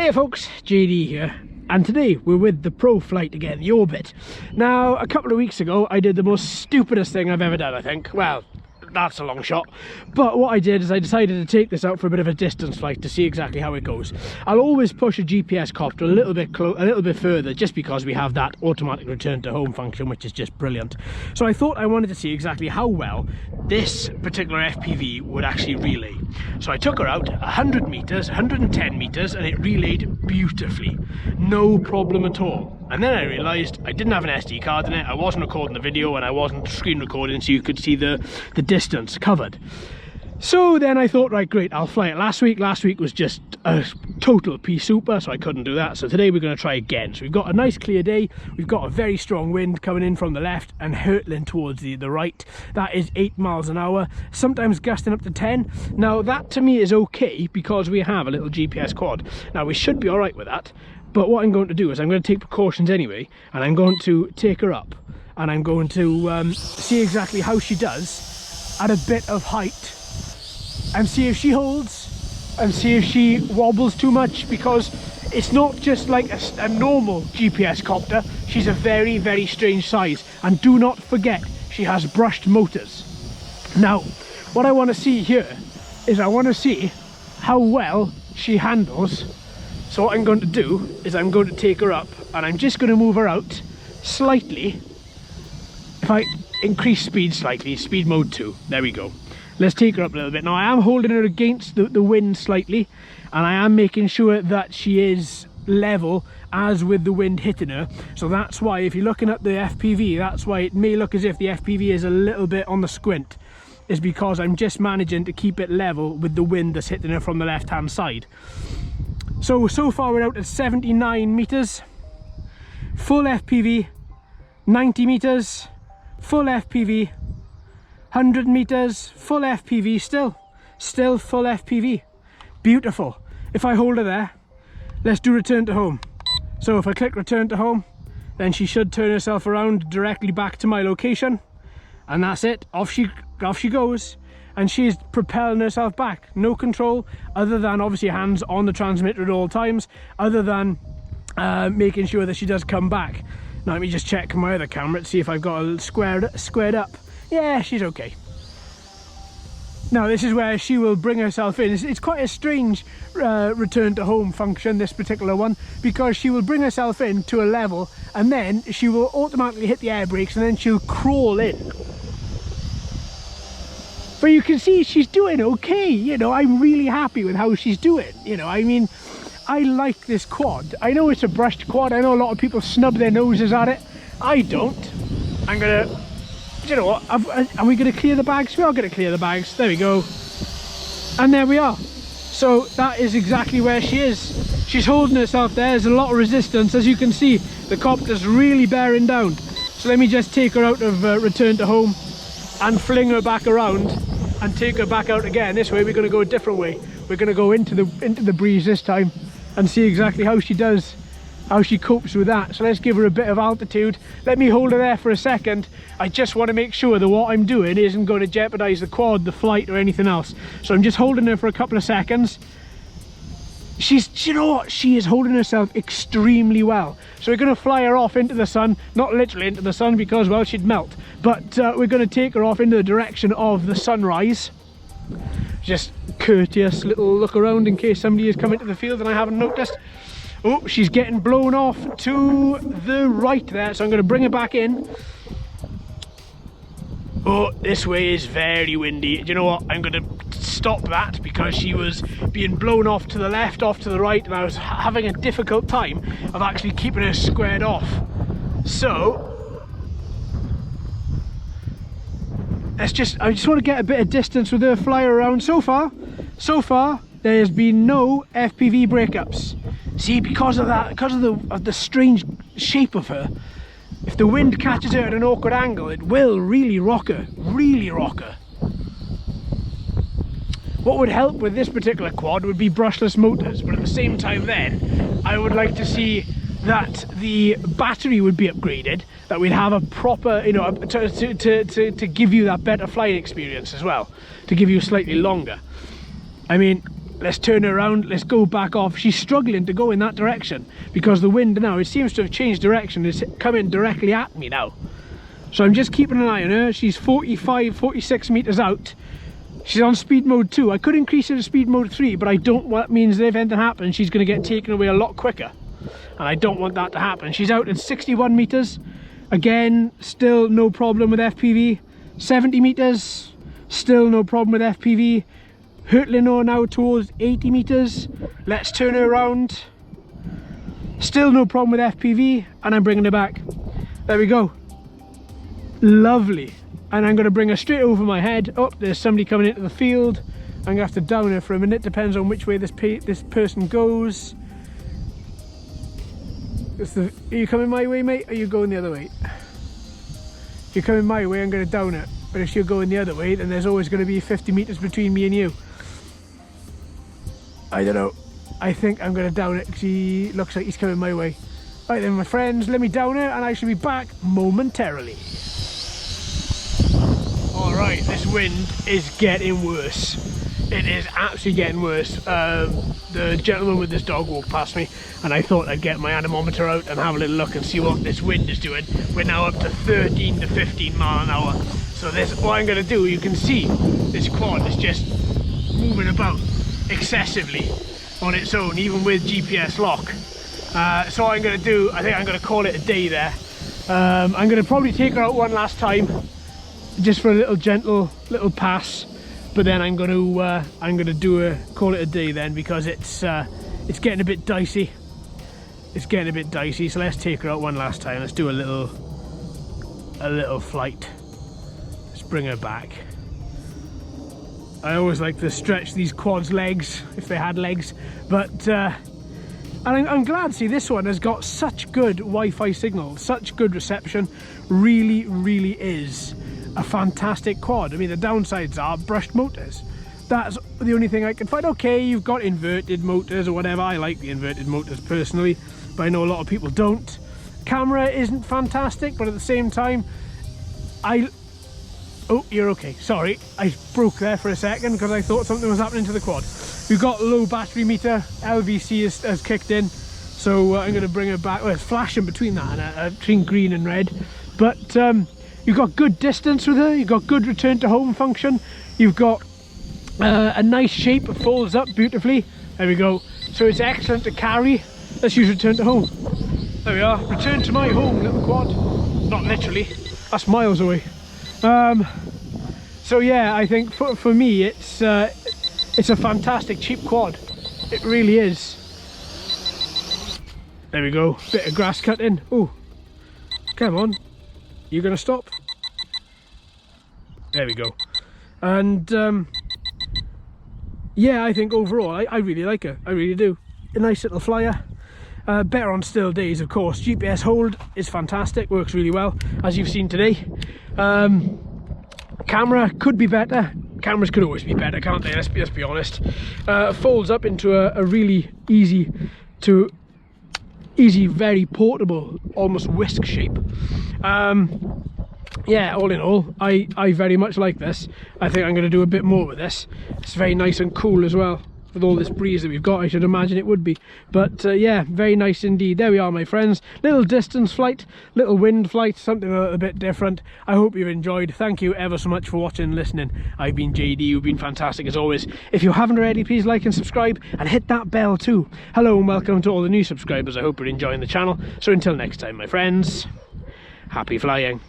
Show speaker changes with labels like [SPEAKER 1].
[SPEAKER 1] Hey folks, JD here, and today we're with the Pro Flight again, the Orbit. Now, a couple of weeks ago I did the most stupidest thing I've ever done, I think. Well, that's a long shot, but what I did is I decided to take this out for a bit of a distance flight to see exactly how it goes. I'll always push a GPS copter a little bit further, just because we have that automatic return to home function, which is just brilliant. So I thought I wanted to see exactly how well this particular FPV would actually relay. So I took her out 100 meters, 110 meters, and it relayed beautifully, no problem at all. And then I realised I didn't have an SD card in it, I wasn't recording the video, and I wasn't screen recording, so you could see the distance covered. So then I thought, right, great, I'll fly it. Last week was just a total pea super, so I couldn't do that. So today we're going to try again. So we've got a nice clear day, we've got a very strong wind coming in from the left and hurtling towards the right. That is 8 miles an hour, sometimes gusting up to 10. Now that to me is okay, because we have a little GPS quad. Now we should be alright with that. But what I'm going to do is I'm going to take precautions anyway, and I'm going to take her up, and I'm going to see exactly how she does at a bit of height, and see if she holds, and see if she wobbles too much, because it's not just like a normal GPS copter. She's a very, very strange size, and do not forget, she has brushed motors. Now, what I want to see here is I want to see how well she handles. So what I'm going to do is I'm going to take her up, and I'm just going to move her out slightly. If I increase speed slightly, speed mode 2, there we go. Let's take her up a little bit. Now I am holding her against the wind slightly, and I am making sure that she is level as with the wind hitting her. So that's why, if you're looking at the FPV, that's why it may look as if the FPV is a little bit on the squint, is because I'm just managing to keep it level with the wind that's hitting her from the left hand side. So far we're out at 79 meters, full FPV, 90 meters, full FPV, 100 meters, full FPV, still full FPV. Beautiful. If I hold her there, let's do return to home. So if I click return to home, then she should turn herself around directly back to my location, and that's it. Off she goes. And she's propelling herself back, no control, other than obviously hands on the transmitter at all times, other than making sure that she does come back. Now let me just check my other camera to see if I've got it squared up. Yeah, she's okay. Now this is where she will bring herself in. It's quite a strange return to home function, this particular one, because she will bring herself in to a level, and then she will automatically hit the air brakes, and then she'll crawl in. But you can see she's doing okay, you know. I'm really happy with how she's doing, you know. I mean, I like this quad. I know it's a brushed quad. I know a lot of people snub their noses at it. I don't. I'm gonna, you know what, are we gonna clear the bags? We are gonna clear the bags. There we go. And there we are. So that is exactly where she is. She's holding herself there. There's a lot of resistance. As you can see, the copter's really bearing down. So let me just take her out of return to home and fling her back around and take her back out again. This way we're going to go a different way. We're going to go into the breeze this time and see exactly how she does, how she copes with that. So let's give her a bit of altitude. Let me hold her there for a second. I just want to make sure that what I'm doing isn't going to jeopardize the quad, the flight, or anything else. So I'm just holding her for a couple of seconds. You know what, she is holding herself extremely well. So we're going to fly her off into the sun, not literally into the sun because, well, she'd melt, but we're going to take her off into the direction of the sunrise. Just courteous little look around in case somebody is coming to the field and I haven't noticed. Oh, she's getting blown off to the right there, so I'm going to bring her back in. Oh, this way is very windy. Do you know what? I'm going to stop that because she was being blown off to the left, off to the right, and I was having a difficult time of actually keeping her squared off. So I just want to get a bit of distance with her, fly her around. So far there's been no FPV breakups. See, because of that, because of the strange shape of her, if the wind catches her at an awkward angle, it will really rock her, What would help with this particular quad would be brushless motors, but at the same time then, I would like to see that the battery would be upgraded, that we'd have a proper, you know, to give you that better flying experience as well, to give you slightly longer. I mean, let's turn her around, let's go back off. She's struggling to go in that direction because the wind now, it seems to have changed direction. It's coming directly at me now. So I'm just keeping an eye on her. She's 45, 46 meters out. She's on speed mode 2. I could increase her to speed mode 3, but I don't want, that means that if anything happens, she's going to get taken away a lot quicker. And I don't want that to happen. She's out at 61 meters. Again, still no problem with FPV. 70 meters, still no problem with FPV. Hurtling her now towards 80 meters. Let's turn her around. Still no problem with FPV, and I'm bringing her back. There we go. Lovely. And I'm going to bring her straight over my head. Oh, there's somebody coming into the field. I'm going to have to down her for a minute. Depends on which way this person goes. Are you coming my way, mate? Or are you going the other way? If you're coming my way, I'm going to down it. But if you're going the other way, then there's always going to be 50 meters between me and you. I don't know. I think I'm going to down it because he looks like he's coming my way. Right then, my friends, let me down it and I shall be back momentarily. Alright, this wind is getting worse. It is absolutely getting worse. The gentleman with this dog walked past me and I thought I'd get my anemometer out and have a little look and see what this wind is doing. We're now up to 13 to 15 mile an hour. So this, what I'm going to do, you can see this quad is just moving about excessively on its own, even with GPS lock. So what I'm going to do, I think I'm going to call it a day there. I'm going to probably take her out one last time, just for a little gentle little pass. But then I'm going to call it a day then, because it's getting a bit dicey. It's getting a bit dicey. So let's take her out one last time. Let's do a little flight. Let's bring her back. I always like to stretch these quads' legs, if they had legs, but and I'm glad, see, this one has got such good Wi-Fi signal, such good reception. Really, really is a fantastic quad. I mean, the downsides are brushed motors. That's the only thing I can find. Okay, you've got inverted motors or whatever. I like the inverted motors personally, but I know a lot of people don't. Camera isn't fantastic, but at the same time, oh, you're okay. Sorry, I broke there for a second because I thought something was happening to the quad. We've got low battery meter. LVC has kicked in, so I'm going to bring her back. Well, it's flashing between that and between green and red. But you've got good distance with her. You've got good return to home function. You've got a nice shape. It folds up beautifully. There we go. So it's excellent to carry. Let's use return to home. There we are. Return to my home, little quad. Not literally. That's miles away. So yeah, I think for me it's a fantastic cheap quad. It really is. There we go, bit of grass cutting. Oh, come on, you're gonna stop. There we go. And yeah, I think overall I really like her. I really do. A nice little flyer. Better on still days, of course. GPS hold is fantastic, works really well, as you've seen today. Camera could be better. Cameras could always be better, can't they? Let's be honest. Folds up into a really easy, very portable, almost whisk shape. Yeah, all in all, I very much like this. I think I'm going to do a bit more with this. It's very nice and cool as well. With all this breeze that we've got, I should imagine it would be. But yeah, very nice indeed. There we are, my friends. Little distance flight, little wind flight, something a little bit different. I hope you've enjoyed. Thank you ever so much for watching and listening. I've been JD. You've been fantastic as always. If you haven't already, please like and subscribe and hit that bell too. Hello and welcome to all the new subscribers. I hope you're enjoying the channel. So until next time, my friends, happy flying.